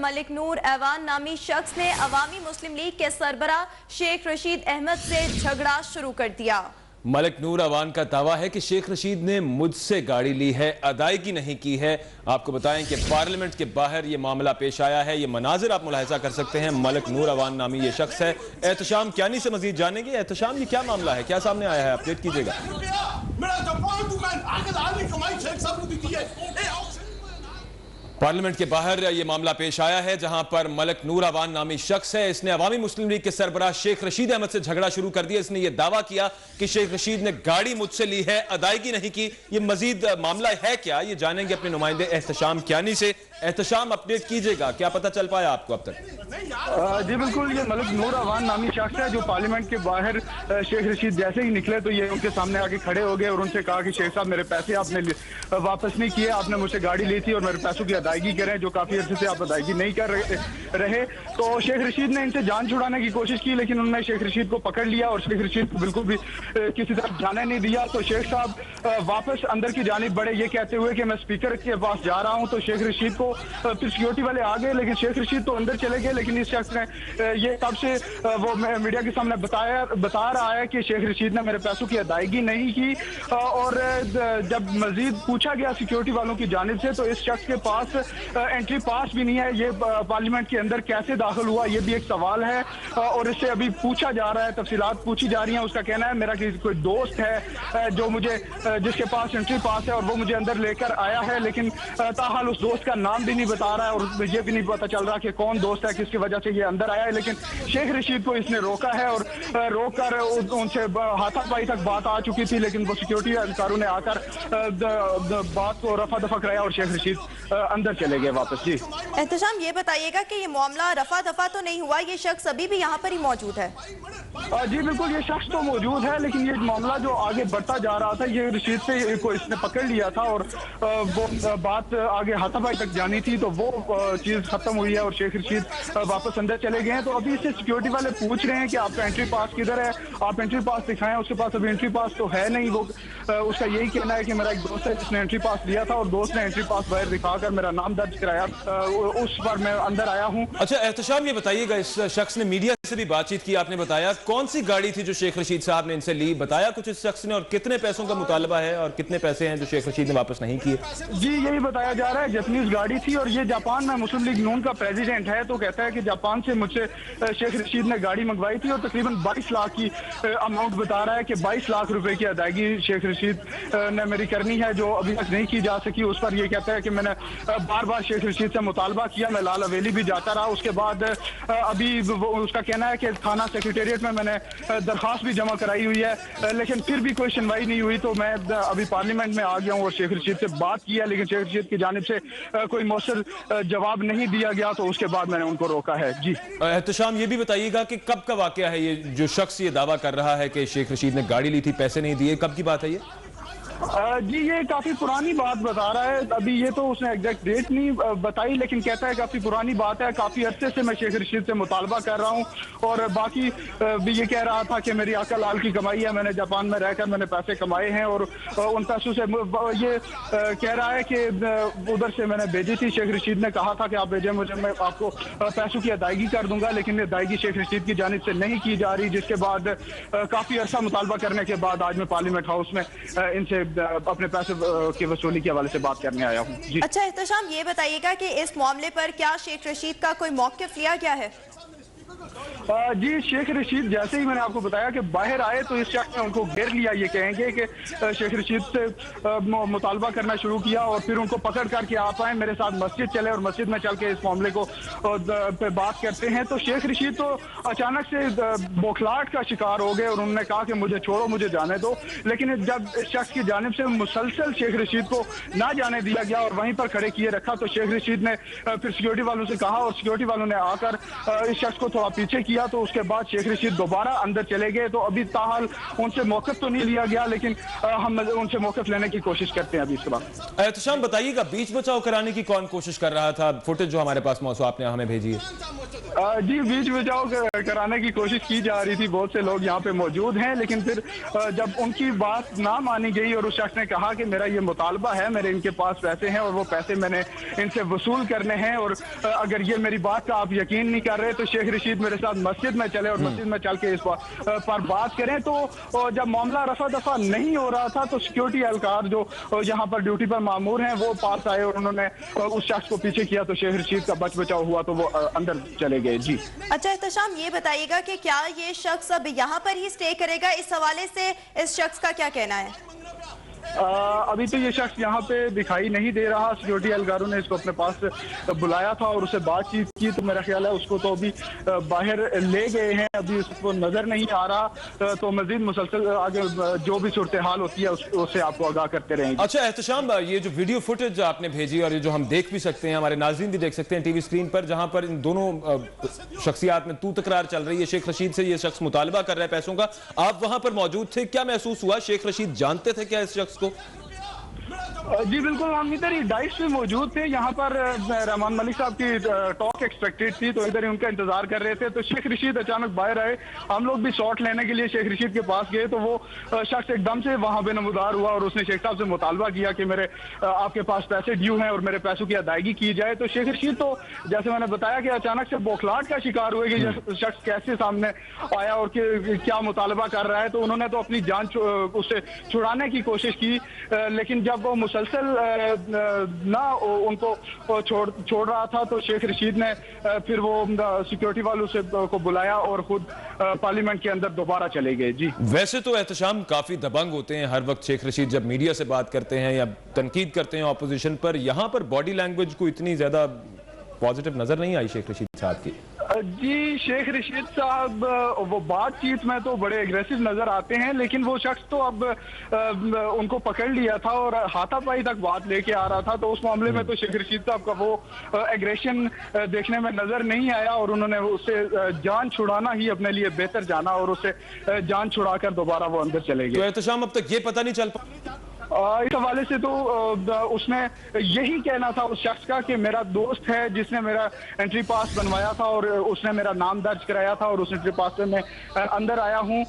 मलिक नूर ऐवान नामी शख्स ने अवामी मुस्लिम लीग के सरबराह शेख रशीद अहमद से झगड़ा शुरू कर दिया। मलिक नूर अवान का दावा है कि शेख रशीद ने मुझसे गाड़ी ली है, अदायगी नहीं की है। आपको बताएं कि पार्लियामेंट के बाहर ये मामला पेश आया है। ये मनाजिर आप मुलाहिजा कर सकते हैं। मलिक नूर अवान नामी ये शख्स है। एहतशाम क्यानी से मजीद जानेंगे। एहतशाम, ये क्या मामला है, क्या सामने आया है, अपडेट कीजिएगा। पार्लियामेंट के बाहर ये मामला पेश आया है जहां पर मलिक नूर अवान नामी शख्स है। इसने अवामी मुस्लिम लीग के सरबराह शेख रशीद अहमद से झगड़ा शुरू कर दिया। इसने ये दावा किया कि शेख रशीद ने गाड़ी मुझसे ली है, अदायगी नहीं की। ये मजीद मामला है क्या, ये जानेंगे अपने नुमाइंदे एहतशाम क्यानी से। एहतशाम, अपडेट कीजिएगा, क्या पता चल पाया आपको अब तक? जी बिल्कुल, ये मलिक नूर अवान नामी शख्स है जो पार्लियामेंट के बाहर शेख रशीद जैसे ही निकले तो ये उनके सामने आके खड़े हो गए और उनसे कहा कि शेख साहब मेरे पैसे आपने वापस नहीं किए, आपने मुझसे गाड़ी ली थी और मेरे पैसों की अदायगी करें जो काफी अर्से से आप अदायगी नहीं कर रहे। तो शेख रशीद ने इनसे जान छुड़ाने की कोशिश की लेकिन उन्होंने शेख रशीद को पकड़ लिया और शेख रशीद को बिल्कुल भी किसी तरफ जाने नहीं दिया। तो शेख साहब वापस अंदर की जानिब बढ़े ये कहते हुए कि मैं स्पीकर के पास जा रहा हूं। तो शेख रशीद को फिर सिक्योरिटी वाले आ गए लेकिन शेख रशीद तो अंदर चले गए। लेकिन इस शख्स ने ये तब से वो मीडिया के सामने बता रहा है कि शेख रशीद ने मेरे पैसों की अदायगी नहीं की। और जब मजीद पूछा गया सिक्योरिटी वालों की जानिब से तो इस शख्स के पास एंट्री पास भी नहीं है। ये पार्लियामेंट के अंदर कैसे दाखिल हुआ ये भी एक सवाल है और इससे अभी पूछा जा रहा है, तफसीलात पूछी जा रही हैं। उसका कहना है मेरा कोई दोस्त है जो मुझे जिसके पास एंट्री पास है और वो मुझे अंदर लेकर आया है लेकिन ताहाल उस दोस्त का नाम भी नहीं बता रहा है और ये भी नहीं पता चल रहा कि कौन दोस्त है, किसकी वजह से ये अंदर आया है। लेकिन शेख रशीद को इसने रोका है और रोक कर उनसे हाथापाई तक बात आ चुकी थी लेकिन वो सिक्योरिटी अधिकारियों ने आकर बात को रफा दफा कराया और शेख रशीद अंदर चले गए वापस। जी एहतशाम, ये बताइएगा कि ये मामला रफा दफा तो नहीं हुआ, ये शख्स अभी भी यहाँ पर ही मौजूद है? जी बिल्कुल, ये शख्स तो मौजूद है लेकिन ये मामला जो आगे बढ़ता जा रहा था ये रशीद से को इसने पकड़ लिया था और वो बात आगे हाथापाई तक जानी थी तो वो चीज खत्म हुई है और शेख रशीद वापस अंदर चले गए हैं। तो अभी इससे सिक्योरिटी वाले पूछ रहे हैं कि आपका एंट्री पास किधर है, आप एंट्री पास दिखाएं। उसके पास अभी एंट्री पास तो है नहीं। वो उसका यही कहना है कि मेरा एक दोस्त है जिसने एंट्री पास लिया था और दोस्त ने एंट्री पास बाहर दिखाकर मेरा नाम दर्ज कराया, उस पर मैं अंदर आया हूँ। अच्छा एहतशाम, ये बताइएगा, इस शख्स ने मीडिया से भी बातचीत की, आपने बताया कौन सी गाड़ी थी जो शेख रशीद साहब ने इनसे ली, बताया कुछ इस शख्स ने, और कितने पैसों का मुतालबा है और कितने पैसे हैं जो शेख रशीद ने वापस नहीं किए? जी यही बताया जा रहा है, जापानीज गाड़ी थी और ये जापान में मुस्लिम लीग नून का प्रेसिडेंट है। तो कहता है कि जापान से मुझसे शेख रशीद ने गाड़ी मंगवाई थी और तकरीबन 22 लाख की अमाउंट बता रहा है कि 22 लाख रुपए की अदायगी शेख रशीद ने मेरी करनी है जो अभी तक नहीं की जा सकी। उस पर ये कहता है कि मैंने बार बार शेख रशीद से मुतालबा किया, मैं लाल हवेली भी जाता रहा। उसके बाद अभी उसका कहना है कि थाना सेक्रेटेरिएट में मैंने दरखास्त भी जमा कराई हुई है लेकिन फिर भी कोई सुनवाई नहीं हुई। तो मैं अभी पार्लियामेंट में आ गया हूँ और शेख रशीद से बात किया लेकिन शेख रशीद की जानिब से कोई मौसर जवाब नहीं दिया गया। तो उसके बाद मैंने उनको रोका है। जी एहतशाम, ये भी बताइएगा कि कब का वाकया है ये जो शख्स ये दावा कर रहा है कि शेख रशीद ने गाड़ी ली थी, पैसे नहीं दिए, कब की बात है ये? जी ये काफी पुरानी बात बता रहा है। अभी ये तो उसने एग्जैक्ट डेट नहीं बताई लेकिन कहता है काफी पुरानी बात है, काफी अरसे से मैं शेख रशीद से मुतालबा कर रहा हूँ। और बाकी भी ये कह रहा था कि मेरी अकल लाल की कमाई है, मैंने जापान में रहकर मैंने पैसे कमाए हैं और उन पैसों से ये कह रहा है कि उधर से मैंने भेजी थी। शेख रशीद ने कहा था कि आप भेजें मुझे, मैं आपको पैसों की अदायगी कर दूंगा लेकिन अदायगी शेख रशीद की जानिब से नहीं की जा रही। जिसके बाद काफी अरसा मुतालबा करने के बाद आज मैं पार्लियामेंट हाउस में इनसे अपने पैसे की वसूली के हवाले से बात करने आया हूँ। जी अच्छा एहतशाम, ये बताइएगा कि इस मामले पर क्या शेख रशीद का कोई मौक़िफ़ लिया गया है? जी शेख रशीद जैसे ही मैंने आपको बताया कि बाहर आए तो इस शख्स ने उनको घेर लिया। ये कहेंगे कि शेख रशीद से मुतालबा करना शुरू किया और फिर उनको पकड़ करके आप आए मेरे साथ मस्जिद चले और मस्जिद में चल के इस मामले को पे बात करते हैं। तो शेख रशीद तो अचानक से बौखलाहट का शिकार हो गए और उन्होंने कहा कि मुझे छोड़ो, मुझे जाने दो। लेकिन जब इस शख्स की जानिब से मुसलसल शेख रशीद को ना जाने दिया गया और वहीं पर खड़े किए रखा तो शेख रशीद ने फिर सिक्योरिटी वालों से कहा और सिक्योरिटी वालों ने आकर इस शख्स को थोड़ा पीछे किया। तो उसके बाद शेख रशीद दोबारा अंदर चले गए। तो अभी ताहाल उनसे मौक़िफ़ तो नहीं लिया गया लेकिन हम उनसे मौक़िफ़ लेने की कोशिश करते हैं अभी इसके बाद। एहतशाम, बताइएगा बीच बचाव कराने की कौन कोशिश कर रहा था? फुटेज जो हमारे पास मौजूद आपने हमें भेजी है। जी, बीच बचाव कराने की कोशिश की जा रही थी। बहुत से लोग यहाँ पे मौजूद हैं, लेकिन फिर जब उनकी बात ना मानी गई और उस शख्स ने कहा कि मेरा ये मुतालबा है, मेरे इनके पास पैसे हैं और वो पैसे मैंने इनसे वसूल करने हैं, और अगर ये मेरी बात का आप यकीन नहीं कर रहे तो शेख रशीद मेरे साथ मस्जिद में चले और मस्जिद में चल के इस पर बात करें। तो जब मामला रफा दफा नहीं हो रहा था तो सिक्योरिटी एहलकार जो यहाँ पर ड्यूटी पर मामूर हैं वो पास आए और उन्होंने उस शख्स को पीछे किया, तो शेख रशीद का बचाव हुआ तो वो अंदर चले गए। जी अच्छा एहतशाम, ये बताइएगा कि क्या ये शख्स अब यहाँ पर ही स्टे करेगा? इस हवाले से इस शख्स का क्या कहना है? अभी तो ये शख्स यहाँ पे दिखाई नहीं दे रहा। सिक्योरिटी एहलकारों ने इसको अपने पास बुलाया था और उससे बातचीत की, तो मेरा ख्याल है उसको तो अभी बाहर ले गए हैं, अभी उसको नजर नहीं आ रहा। तो मजीद मुसलसल आगे जो भी सूरत हाल होती है उससे आपको आगाह करते रहेंगे। अच्छा एहतशाम, ये जो वीडियो फुटेज आपने भेजी और ये जो हम देख भी सकते हैं, हमारे नाज़रीन भी देख सकते हैं टीवी स्क्रीन पर, जहां पर इन दोनों शख्सियात में तू तकरार चल रही है, शेख रशीद से ये शख्स मुतालबा कर रहा है पैसों का, आप वहां पर मौजूद थे, क्या महसूस हुआ? शेख रशीद जानते थे क्या इस शख्स को? जी बिल्कुल, हम इधर ही डाइस पे मौजूद थे। यहाँ पर रहमान मलिक साहब की टॉक एक्सपेक्टेड थी, तो इधर ही उनका इंतजार कर रहे थे। तो शेख रशीद अचानक बाहर आए, हम लोग भी शॉट लेने के लिए शेख रशीद के पास गए, तो वो शख्स एकदम से वहां पे नमूदार हुआ और उसने शेख साहब से मुतालबा किया कि मेरे आपके पास पैसे ड्यू हैं और मेरे पैसों की अदायगी की जाए। तो शेख रशीद तो जैसे मैंने बताया कि अचानक से बौखलाहट का शिकार हुए कि शख्स कैसे सामने आया और क्या मुतालबा कर रहा है। तो उन्होंने तो अपनी जान उससे छुड़ाने की कोशिश की, लेकिन जब वो मुसलसल ना उनको छोड़ रहा था तो शेख रशीद ने फिर वो सिक्योरिटी वालों से को बुलाया और खुद पार्लियामेंट के अंदर दोबारा चले गए। जी वैसे तो एहतशाम काफी दबंग होते हैं हर वक्त शेख रशीद जब मीडिया से बात करते हैं या तनकीद करते हैं ऑपोजिशन पर, यहां पर बॉडी लैंग्वेज को इतनी ज्यादा पॉजिटिव नजर नहीं आई शेख रशीद साहब की। जी शेख रशीद साहब वो बातचीत में तो बड़े एग्रेसिव नजर आते हैं, लेकिन वो शख्स तो अब उनको पकड़ लिया था और हाथापाई तक बात लेके आ रहा था। तो उस मामले में तो शेख रशीद साहब का वो एग्रेशन देखने में नजर नहीं आया और उन्होंने उससे जान छुड़ाना ही अपने लिए बेहतर जाना और उससे जान छुड़ाकर दोबारा वो अंदर चले गए। तो एहतशाम अब तक ये पता नहीं चल पा इस हवाले से तो उसने यही कहना था उस शख्स का कि मेरा दोस्त है जिसने मेरा एंट्री पास बनवाया था और उसने मेरा नाम दर्ज कराया था और उस एंट्री पास से मैं अंदर आया हूं।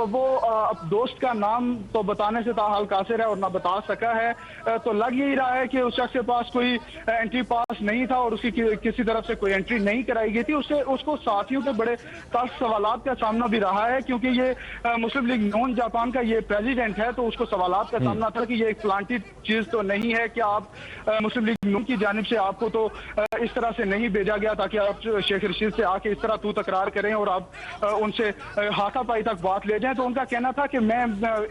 वो अब दोस्त का नाम तो बताने से ताहाल कासिर है और ना बता सका है। तो लग यही रहा है कि उस शख्स के पास कोई एंट्री पास नहीं था और उसकी किसी तरफ से कोई एंट्री नहीं कराई गई थी। उसको साथियों के बड़े तल्ख सवालात का सामना भी रहा है, क्योंकि ये मुस्लिम लीग नून जापान का ये प्रेसिडेंट है, तो उसको सवालात का सामना था कि ये एक प्लांटेड चीज तो नहीं है कि आप मुस्लिम लीग नून की जानिब से आपको तो इस तरह से नहीं भेजा गया ताकि आप शेख रशीद से आके इस तरह तू तकरार करें और आप उनसे हाथापाई तक बात ले जाएं। तो उनका कहना था कि मैं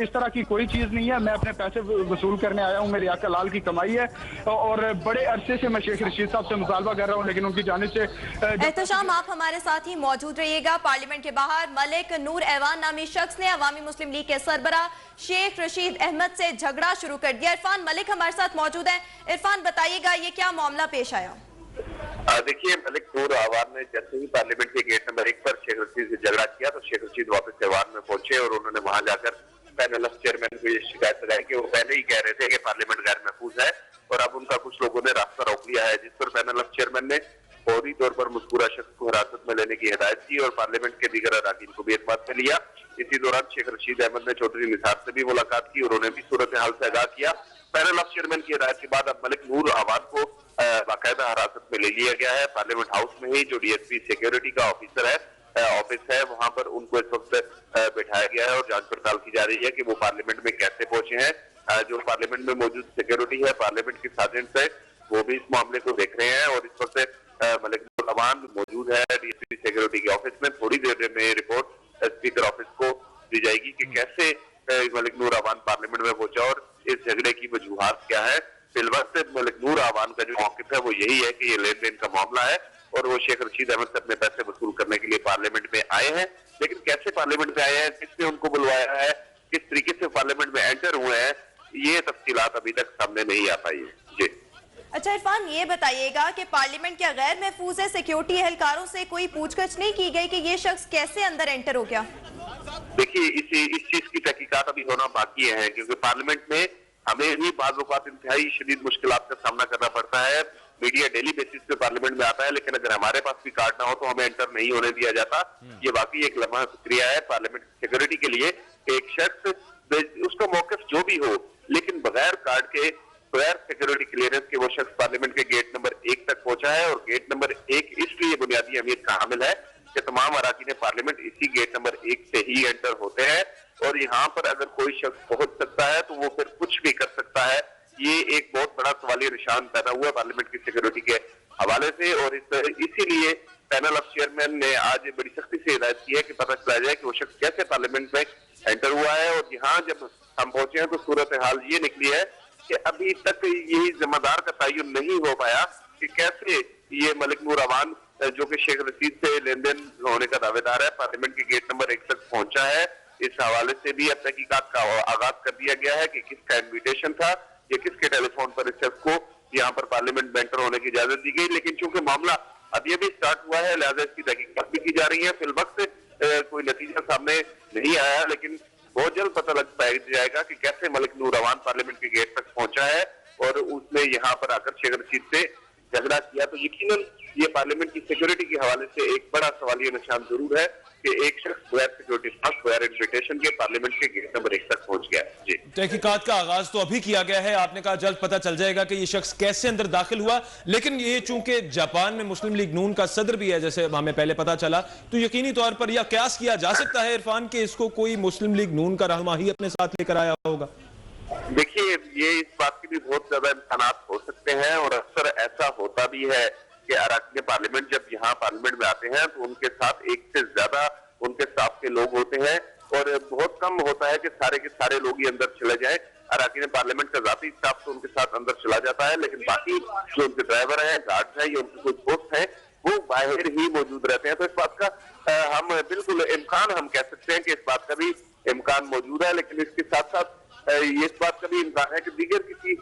इस तरह की कोई चीज नहीं है, मैं अपने पैसे वसूल करने आया हूं, मेरी आका लाल की कमाई है और बड़े अरसे से मैं शेख रशीद साहब से मुतालबा कर रहा हूं, लेकिन उनकी जानिब से। एहतशाम, आप हमारे साथ ही मौजूद रहिएगा। पार्लियामेंट के बाहर मलिक नूर ऐवान नामी शख्स ने अवामी मुस्लिम लीग के सरबराह शेख रशीद अहमद से झगड़ा शुरू कर दिया। इरफान मलिक हमारे साथ मौजूद है। इरफान बताइएगा ये क्या मामला पेश आया? देखिए, मलिक नूर ऐवान ने जैसे ही पार्लियामेंट के गेट नंबर 1 पर शेख रशीद से झगड़ा किया तो शेख रशीद वापस ऐवान में पहुंचे और उन्होंने वहां जाकर पैनल ऑफ चेयरमैन को ये शिकायत लगाई कि वो पहले ही कह रहे थे कि पार्लियामेंट गैर महफूज है और अब उनका कुछ लोगों ने रास्ता रोक लिया है, जिस पर पैनल ऑफ चेयरमैन ने फौरी तौर पर मज़कूरा शख्स को हिरासत में लेने की हिदायत की और पार्लियामेंट के दीगर अरकान को भी एतमाद में लिया। इसी दौरान शेख रशीद अहमद ने चौधरी निसार से भी मुलाकात की और उन्हें भी सूरत हाल से आगाह किया। पैनल ऑफ चेयरमैन की हिदायत के बाद अब मलिक नूर ऐवान को बाकायदा हिरासत में ले लिया गया है। पार्लियामेंट हाउस में ही जो डीएसपी सिक्योरिटी का ऑफिसर है ऑफिस है वहां पर उनको इस वक्त बैठाया गया है और जांच पड़ताल की जा रही है कि वो पार्लियामेंट में कैसे पहुंचे हैं। जो पार्लियामेंट में मौजूद सिक्योरिटी है, पार्लियामेंट के सार्जेंट्स है, वो भी इस मामले को देख रहे हैं और इस वक्त मलिक नूर ऐवान मौजूद है डीएसपी सिक्योरिटी के ऑफिस में। थोड़ी देर में रिपोर्ट स्पीकर ऑफिस को दी जाएगी कि कैसे मलिक नूर ऐवान पार्लियामेंट में पहुंचा और इस झगड़े की वजूहात क्या है। फिलवक्त मलिक नूर ऐवान का जो मौक़िफ़ है वो यही है कि ये लेन देन का मामला है और वो शेख रशीद अहमद से अपने पैसे वसूल करने के लिए पार्लियामेंट में आए हैं। लेकिन कैसे पार्लियामेंट में आए हैं, किसने उनको बुलवाया है, किस तरीके से पार्लियामेंट में एंटर हुए हैं, ये तफसीलात अभी तक सामने नहीं आ पाई है। जी अच्छा इरफान, ये बताइएगा कि पार्लियामेंट के गैर महफूज सिक्योरिटी एहलकारों से कोई पूछताछ नहीं की गई कि ये शख्स कैसे अंदर एंटर हो गया? देखिए, इस चीज की तहकीकात अभी होना बाकी है, क्योंकि पार्लियामेंट में हमें भी बाज़ औक़ात इंतहाई शदीद मुश्किलात का सामना करना पड़ता है। मीडिया डेली बेसिस पे पार्लियामेंट में आता है, लेकिन अगर हमारे पास भी कार्ड ना हो तो हमें एंटर नहीं होने दिया जाता। ये वाकई एक लम्हा शुक्रिया है पार्लियामेंट सिक्योरिटी के लिए। एक शख्स उसका मौकफ जो भी हो, लेकिन बगैर कार्ड के, बगैर सिक्योरिटी क्लियरेंस के वो शख्स पार्लियामेंट के गेट नंबर 1 तक पहुंचा है। और गेट नंबर 1 इसलिए बुनियादी अहमियत का हामिल है कि तमाम अराकीन पार्लियामेंट इसी गेट नंबर 1 से ही एंटर होते हैं, और यहाँ पर अगर कोई शख्स पहुंच सकता है तो वो फिर कुछ भी कर सकता है। ये एक बहुत बड़ा सवालिया निशान पैदा हुआ पार्लियामेंट की सिक्योरिटी के हवाले से, और इसीलिए पैनल ऑफ चेयरमैन ने आज बड़ी सख्ती से हिदायत की है कि पता चला जाए कि वो शख्स कैसे पार्लियामेंट में एंटर हुआ है। और यहाँ जब हम पहुंचे हैं तो सूरत हाल ये निकली है कि अभी तक यही जिम्मेदार का तयन नहीं हो पाया कि कैसे ये मलिक नूर अवान, जो कि शेख रशीद से लेन देन होने का दावेदार है, पार्लियामेंट के गेट नंबर 1 तक पहुंचा है। इस हवाले से भी अब तहकीकात का आगाज कर दिया गया है कि किसका इन्विटेशन था या किसके टेलीफोन पर इस शख्स को यहाँ पर पार्लियामेंट में एंटर होने की इजाजत दी गई। लेकिन चूंकि मामला अभी अभी स्टार्ट हुआ है, लिहाजा इसकी तहकीकात भी की जा रही है। फिलवक्त कोई नतीजा सामने नहीं आया, लेकिन बहुत जल्द पता लग पाया जाएगा कि कैसे मलिक नूर अवान पार्लियामेंट के गेट तक पहुंचा है और उसने यहाँ पर आकर शेख रशीद से झगड़ा किया। तो यकीनन ये पार्लियामेंट की सिक्योरिटी के हवाले से एक बड़ा सवालिया निशान जरूर है कि एक शख्स बगैर सिक्योरिटी पास, बगैर इन्विटेशन के पार्लियामेंट के गेट नंबर 1 तक पहुंच गया। जी, तहकीकात का आगाज तो अभी किया गया है। आपने कहा जल्द पता चल जाएगा कि ये शख्स कैसे अंदर दाखिल हुआ, लेकिन ये चूंकि जापान में मुस्लिम लीग नून का सदर भी है, जैसे हमें पहले पता चला, तो यकीनी तौर पर यह कयास किया जा सकता है इरफान के इसको कोई मुस्लिम लीग नून का रहनुमा ही अपने साथ लेकर आया होगा। देखिए, ये इस बात के भी बहुत ज्यादा इम्कानात हो सकते हैं, और अक्सर ऐसा होता भी है कि अरकान पार्लियामेंट जब यहाँ पार्लियामेंट में आते हैं तो उनके साथ एक से ज्यादा उनके स्टाफ के लोग होते हैं, और बहुत कम होता है कि सारे के सारे लोग ही अंदर चले जाएं। अरकान पार्लियामेंट का जाती स्टाफ तो उनके साथ अंदर चला जाता है, लेकिन बाकी जो उनके ड्राइवर हैं, गार्ड्स हैं या उनके कोई दोस्त हैं, वो बाहर ही मौजूद रहते हैं। तो इस बात का हम बिल्कुल इम्कान हम कह सकते हैं कि इस बात का भी इम्कान मौजूद है, लेकिन इसके साथ साथ ये इस बात का भी इम्कान है कि दीगर किसी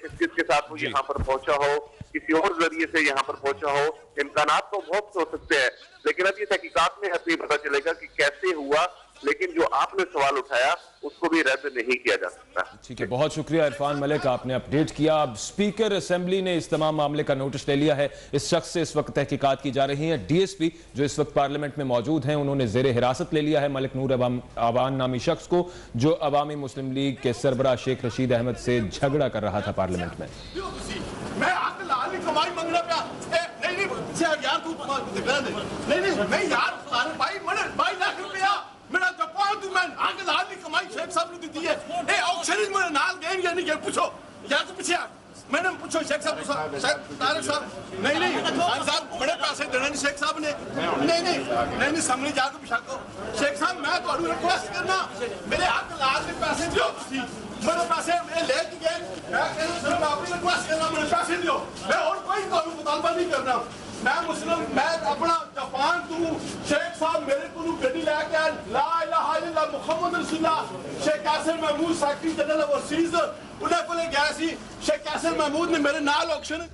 शख्सियत के साथ वो यहाँ पर पहुंचा हो, किसी और जरिए से यहाँ पर पहुंचा हो। इम्कानात तो बहुत हो सकते हैं, लेकिन अब ये तहकीकात में हमें पता चलेगा कि कैसे हुआ, लेकिन जो आपने सवाल उठाया उसको भी रद्द नहीं किया जा सकता। ठीक है, बहुत शुक्रिया इरफान मलिक, आपने अपडेट किया। अब स्पीकर असेंबली ने इस तमाम मामले का नोटिस ले लिया है। इस शख्स से इस वक्त तहकीकात की जा रही है। डीएसपी जो इस वक्त पार्लियामेंट में मौजूद हैं, उन्होंने जेर हिरासत ले लिया है मलिक नूर अवान नामी शख्स को, जो अवामी मुस्लिम लीग के सरबराह शेख रशीद अहमद से झगड़ा कर रहा था पार्लियामेंट में। मैंने पूछो शेख साहब तारिक साहब नहीं साहब बड़े पैसे देने नहीं शेख साहब ने नहीं सामने जाकर पिछा को शेख साहब मैं तो रिक्वेस्ट करना मेरे हाथ लाल के पैसे दियो मेरे पैसे मेरे लेके गए मैं सिर्फ आपकी रिक्वेस्ट करना मेरे पैसे दियो मैं और कोई मुतालबा नहीं करना मैं मुस्लिम मैं अपना जापान तू शेख साहब मेरे को गड्डी लेके ला इलाहा इल्लल्लाह मुहम्मद रसूलुल्लाह Sheikh Qasim Mahmood secretary general overseas उन्हें को गया सी शेख कासिम महमूद ने मेरे नाल ऑक्शन